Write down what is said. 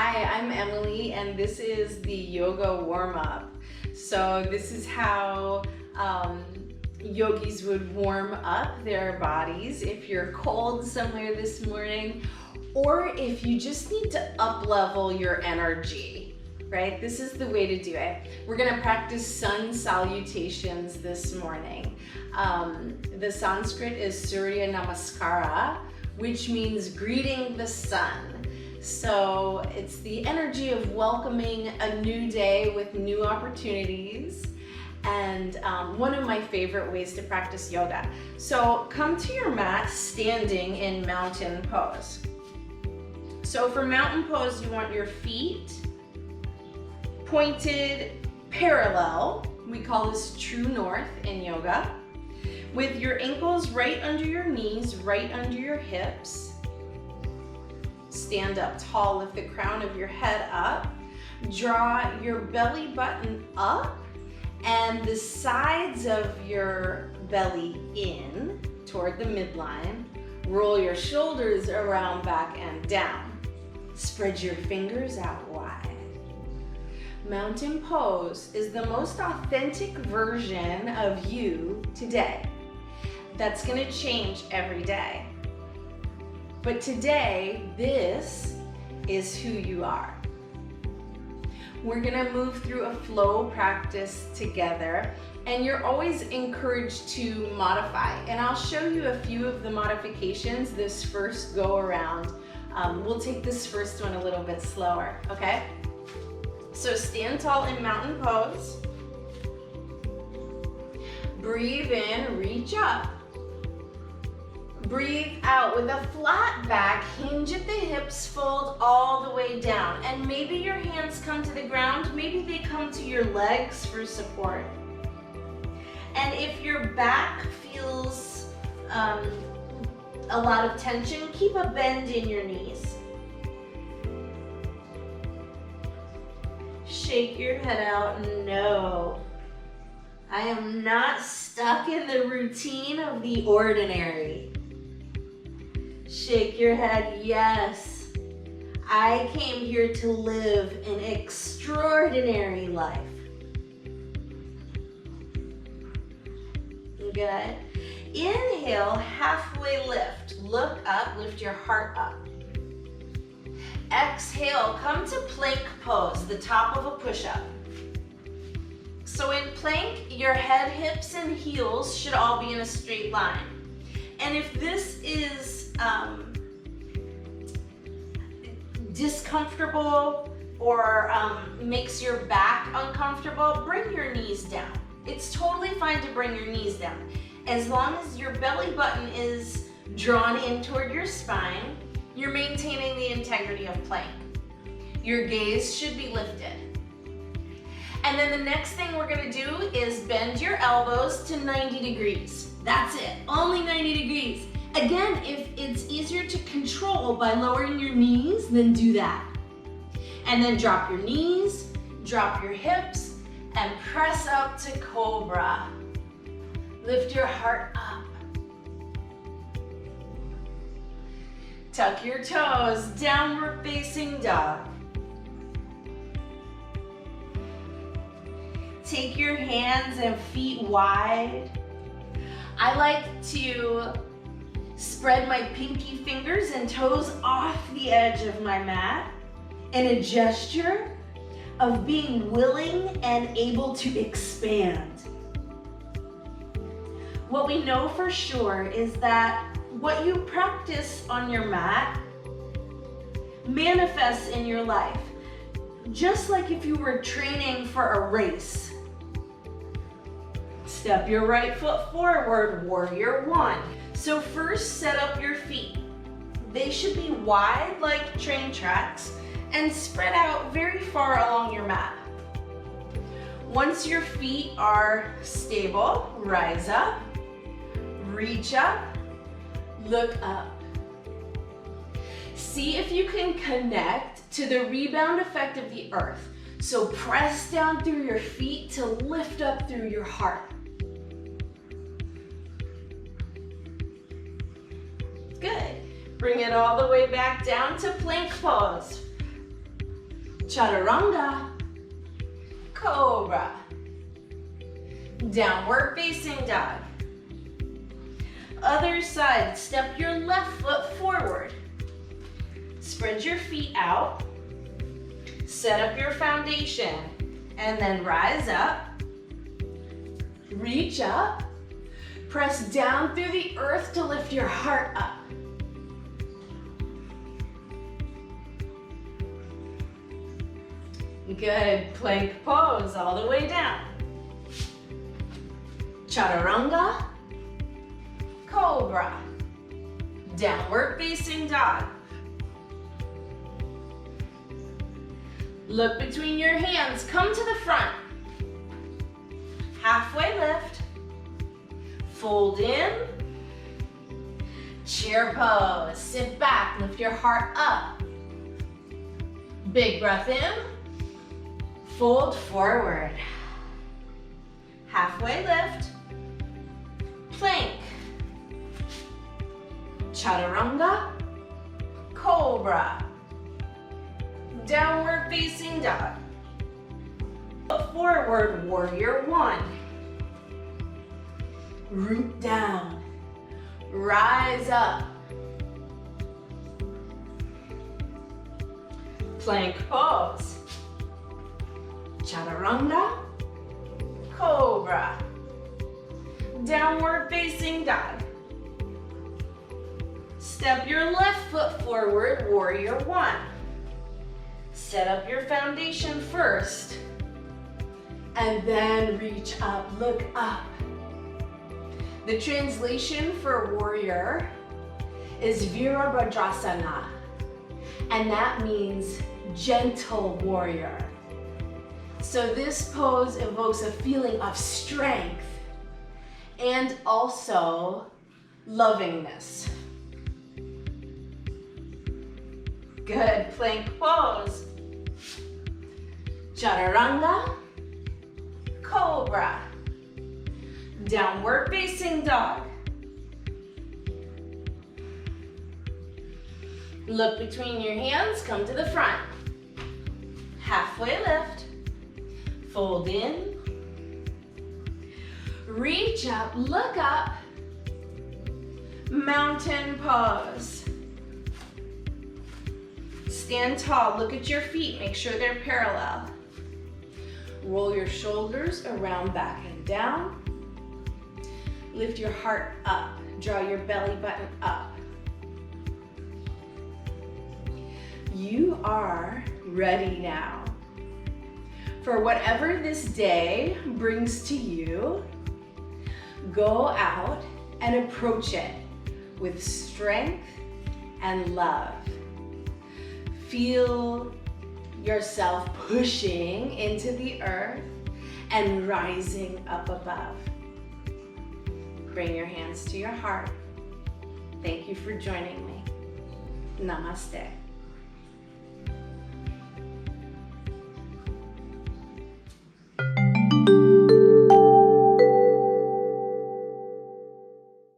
Hi, I'm Emily, and this is the yoga warm-up. So this is how yogis would warm up their bodies if you're cold somewhere this morning, or if you just need to up-level your energy, right? This is the way to do it. We're gonna practice sun salutations this morning. The Sanskrit is Surya Namaskara, which means greeting the sun. So it's the energy of welcoming a new day with new opportunities, and one of my favorite ways to practice yoga. So come to your mat standing in mountain pose. So for mountain pose, you want your feet pointed parallel. We call this true north in yoga. With your ankles right under your knees, right under your hips. Stand up tall, lift the crown of your head up. Draw your belly button up and the sides of your belly in toward the midline. Roll your shoulders around, back, and down. Spread your fingers out wide. Mountain pose is the most authentic version of you today. That's gonna change every day. But today, this is who you are. We're gonna move through a flow practice together, and you're always encouraged to modify. And I'll show you a few of the modifications this first go around. We'll take this first one a little bit slower, okay? So stand tall in mountain pose. Breathe in, reach up. Breathe out with a flat back, hinge at the hips, fold all the way down. And maybe your hands come to the ground, maybe they come to your legs for support. And if your back feels a lot of tension, keep a bend in your knees. Shake your head out, no. I am not stuck in the routine of the ordinary. Shake your head, yes. I came here to live an extraordinary life. Good. Inhale, halfway lift. Look up, lift your heart up. Exhale, come to plank pose, the top of a push-up. So in plank, your head, hips, and heels should all be in a straight line. And if this is discomfortable or makes your back uncomfortable, bring your knees down. It's totally fine to bring your knees down. As long as your belly button is drawn in toward your spine, you're maintaining the integrity of plank. Your gaze should be lifted. And then the next thing we're gonna do is bend your elbows to 90 degrees. That's it, only 90 degrees. Again, if it's easier to control by lowering your knees, then do that. And then drop your knees, drop your hips, and press up to cobra. Lift your heart up. Tuck your toes, downward facing dog. Take your hands and feet wide. I like to spread my pinky fingers and toes off the edge of my mat in a gesture of being willing and able to expand. What we know for sure is that what you practice on your mat manifests in your life, just like if you were training for a race. Step your right foot forward, warrior one. So first, set up your feet. They should be wide like train tracks and spread out very far along your mat. Once your feet are stable, rise up, reach up, look up. See if you can connect to the rebound effect of the earth. So press down through your feet to lift up through your heart. Good. Bring it all the way back down to plank pose. Chaturanga, cobra, downward facing dog. Other side, step your left foot forward. Spread your feet out. Set up your foundation and then rise up. Reach up. Press down through the earth to lift your heart up. Good, plank pose all the way down. Chaturanga, cobra, downward facing dog. Look between your hands, come to the front. Halfway lift, fold in, chair pose, sit back, lift your heart up. Big breath in, fold forward. Halfway lift, plank, chaturanga, cobra, downward facing dog. Forward, warrior one. Root down, rise up. Plank pose. Chaturanga, cobra, downward facing dog. Step your left foot forward, warrior one. Set up your foundation first, and then reach up, look up. The translation for warrior is Virabhadrasana, and that means gentle warrior. So this pose evokes a feeling of strength and also lovingness. Good, plank pose. Chaturanga, cobra, downward facing dog. Look between your hands, come to the front. Halfway lift, fold in, reach up, look up, mountain pose. Stand tall, look at your feet, make sure they're parallel. Roll your shoulders around, back and down. Lift your heart up, draw your belly button up. You are ready now for whatever this day brings to you. Go out and approach it with strength and love. Feel yourself pushing into the earth and rising up above. Bring your hands to your heart. Thank you for joining me. Namaste.